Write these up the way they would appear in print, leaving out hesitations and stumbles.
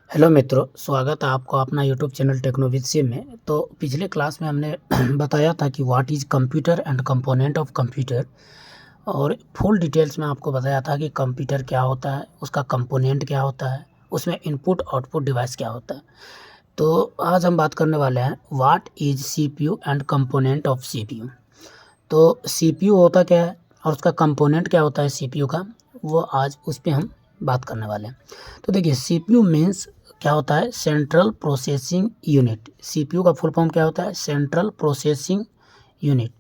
Hello मित्रों, स्वागत है आपको अपना यूट्यूब चैनल टेक्नोविज़ में। तो पिछले क्लास में हमने बताया था कि what is computer and component of computer, और फुल डिटेल्स में आपको बताया था कि कंप्यूटर क्या होता है, उसका कंपोनेंट क्या होता है, उसमें इनपुट आउटपुट डिवाइस क्या होता है। तो आज हम बात करने वाले हैं what is CPU and component of CPU. तो सीपीयू होता क्या है और उसका कंपोनेंट क्या होता है सीपीयू का, वो आज उस पे हम बात करने वाले हैं। तो देखिए, सीपीयू मीन्स क्या होता है, सेंट्रल प्रोसेसिंग यूनिट। सीपीयू का फुल फॉर्म क्या होता है, central processing unit.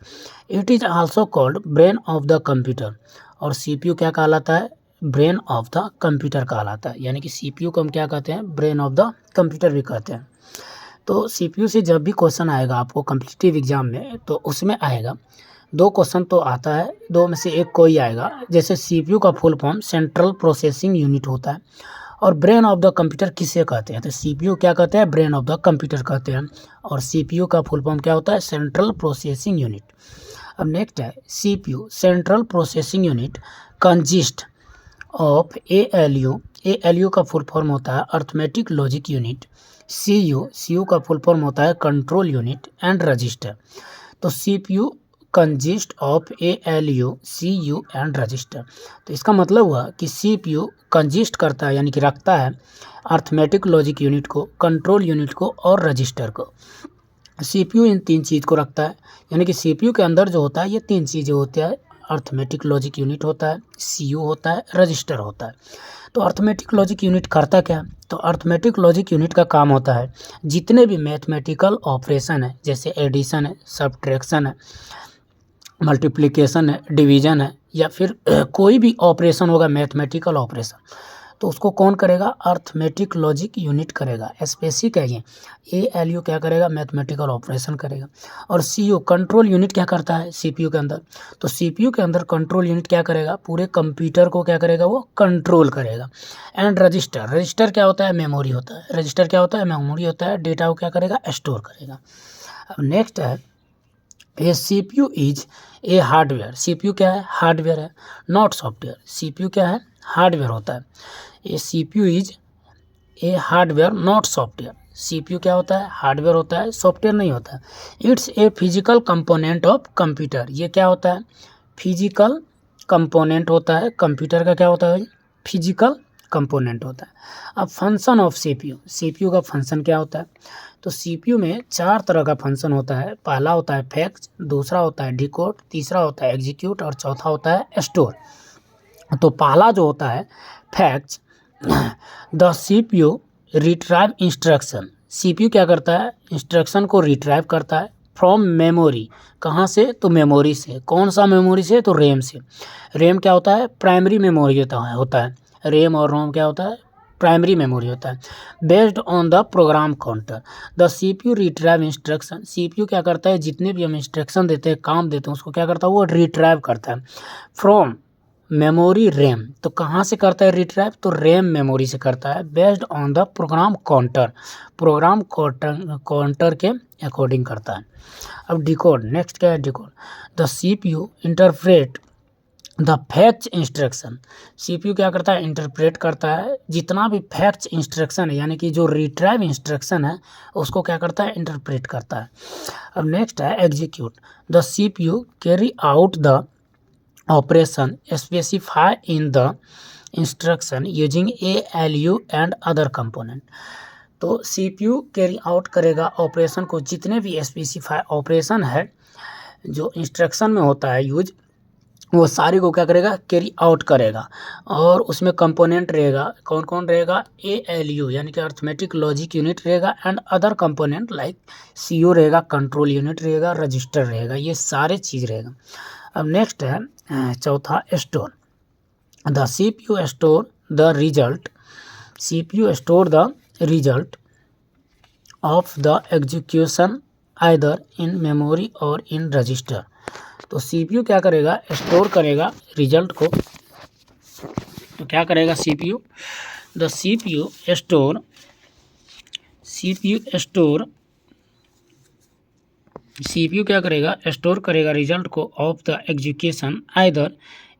It is also called brain of the computer. और सीपीयू क्या कहलाता है, ब्रेन ऑफ द कंप्यूटर कहलाता है। यानी कि सीपीयू को हम क्या कहते हैं, ब्रेन ऑफ द कंप्यूटर भी कहते हैं। तो सीपीयू से जब भी क्वेश्चन आएगा आपको कॉम्पिटिटिव एग्जाम में, तो उसमें आएगा दो क्वेश्चन तो आता है, दो में से एक कोई आएगा। जैसे सीपीयू का full form central processing unit होता है, और ब्रेन ऑफ द कंप्यूटर किसे कहते हैं, तो सीपीयू क्या कहते हैं, ब्रेन ऑफ द कंप्यूटर कहते हैं। और सीपीयू का फुल फॉर्म क्या होता है, सेंट्रल प्रोसेसिंग यूनिट। अब नेक्स्ट है CPU central processing unit consist of ALU. ALU का फुल फॉर्म होता है अर्थमेटिक लॉजिक यूनिट। सीयू का फुल फॉर्म होता है कंट्रोल यूनिट एंड रजिस्टर। तो CPU consist of ALU, CU and register. तो इसका मतलब हुआ कि सीपीयू कंजिस्ट करता है, यानी कि रखता है अर्थमेटिक लॉजिक यूनिट को, कंट्रोल यूनिट को और रजिस्टर को। सीपीयू इन तीन चीज़ को रखता है। यानी कि सीपीयू के अंदर जो होता है ये तीन चीज़ें होती है, अर्थमेटिक लॉजिक यूनिट होता है, सीयू होता है, रजिस्टर होता है। तो अर्थमेटिक लॉजिक यूनिट करता क्या है, तो अर्थमेटिक लॉजिक यूनिट का काम होता है जितने भी मैथमेटिकल ऑपरेशन है, जैसे एडिशन है, सब्ट्रैक्शन है, मल्टीप्लिकेशन है, डिवीज़न है, या फिर कोई भी ऑपरेशन होगा मैथमेटिकल ऑपरेशन, तो उसको कौन करेगा, अर्थमेटिक लॉजिक यूनिट करेगा। स्पेसिक है ये, एएलयू क्या करेगा, मैथमेटिकल ऑपरेशन करेगा। और सीयू कंट्रोल यूनिट क्या करता है सीपीयू के अंदर, तो सीपीयू के अंदर कंट्रोल यूनिट क्या करेगा, पूरे कंप्यूटर को क्या करेगा, वो कंट्रोल करेगा। एंड रजिस्टर, रजिस्टर क्या होता है, मेमोरी होता है। रजिस्टर क्या होता है, मेमोरी होता है, डेटा को क्या करेगा, स्टोर करेगा। अब नेक्स्ट है a CPU is a hardware. CPU क्या है, हार्डवेयर है, नॉट सॉफ्टवेयर। सीपीयू क्या है, हार्डवेयर होता है। A CPU is a hardware not software. CPU क्या होता है, हार्डवेयर होता है, सॉफ्टवेयर नहीं होता है। It's a physical component of computer. ये क्या होता है, फिजिकल कंपोनेंट होता है कंप्यूटर का। क्या होता है, फिजिकल कंपोनेंट होता है। अब फंक्शन ऑफ सीपीयू, सीपीयू का फंक्शन क्या होता है, तो सीपीयू में चार तरह का फंक्शन होता है। पहला होता है फैक्ट, दूसरा होता है डिकोड, तीसरा होता है एग्जीक्यूट और चौथा होता है स्टोर। तो पहला जो होता है fact, the CPU retrieve instruction. CPU क्या करता है, इंस्ट्रक्शन को रिट्राइव करता है फ्रॉम मेमोरी। कहाँ से, तो मेमोरी से। कौन सा मेमोरी से, तो रैम से। रैम क्या होता है, प्राइमरी मेमोरी होता है। रैम और रोम क्या होता है, प्राइमरी मेमोरी होता है। Based on the program counter, the CPU retrieve instruction. CPU क्या करता है, जितने भी हम इंस्ट्रक्शन देते हैं, काम देते हैं, उसको क्या करता है, वो रिट्राइव करता है फ्रॉम मेमोरी रैम। तो कहाँ से करता है रिट्राइव, तो रैम मेमोरी से करता है। Based on the program counter, program counter के अकॉर्डिंग करता है। अब डिकोड, नेक्स्ट क्या है decode, the CPU interpret the fact instruction. CPU क्या करता है, इंटरप्रेट करता है जितना भी फैक्ट इंस्ट्रक्शन है, यानी कि जो रिट्राइव इंस्ट्रक्शन है उसको क्या करता है, इंटरप्रेट करता है। अब नेक्स्ट है execute, the CPU carry out the operation specify in the instruction using ALU and other component. तो सीपीयू कैरी आउट करेगा ऑपरेशन को, जितने भी स्पेसिफाई ऑपरेशन है जो इंस्ट्रक्शन में होता है यूज, वो सारी को क्या करेगा, कैरी आउट करेगा। और उसमें कंपोनेंट रहेगा, कौन कौन रहेगा, ALU यानी कि अर्थमेटिक लॉजिक यूनिट रहेगा, and other component like CU रहेगा, कंट्रोल यूनिट रहेगा, रजिस्टर रहेगा, ये सारे चीज़ रहेगा। अब नेक्स्ट है चौथा store, the CPU store the result. CPU store the result of the execution either in memory और इन रजिस्टर। तो सीपीयू क्या करेगा, स्टोर करेगा रिजल्ट को। तो क्या करेगा CPU, the CPU store CPU क्या करेगा, स्टोर करेगा रिजल्ट को of the execution either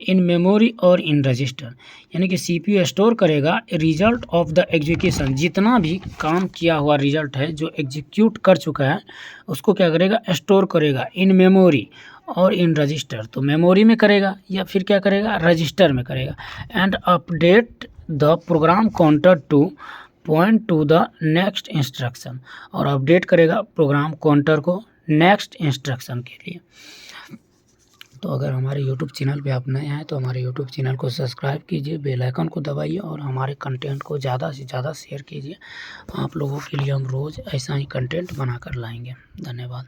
in memory और इन रजिस्टर, यानी कि CPU स्टोर करेगा रिजल्ट ऑफ द एग्जीक्यूशन, जितना भी काम किया हुआ रिजल्ट है जो एग्जीक्यूट कर चुका है उसको क्या करेगा, स्टोर करेगा इन मेमोरी और इन रजिस्टर। तो मेमोरी में करेगा या फिर क्या करेगा, रजिस्टर में करेगा। And update the program counter two point two the next instruction, और अपडेट करेगा प्रोग्राम काउंटर को नेक्स्ट इंस्ट्रक्शन के लिए। तो अगर हमारे YouTube चैनल पे आप नए हैं तो हमारे YouTube चैनल को सब्सक्राइब कीजिए, बेल आइकन को दबाइए और हमारे कंटेंट को ज़्यादा से ज़्यादा शेयर कीजिए। आप लोगों के लिए हम रोज़ ऐसा ही कंटेंट बनाकर लाएंगे। धन्यवाद।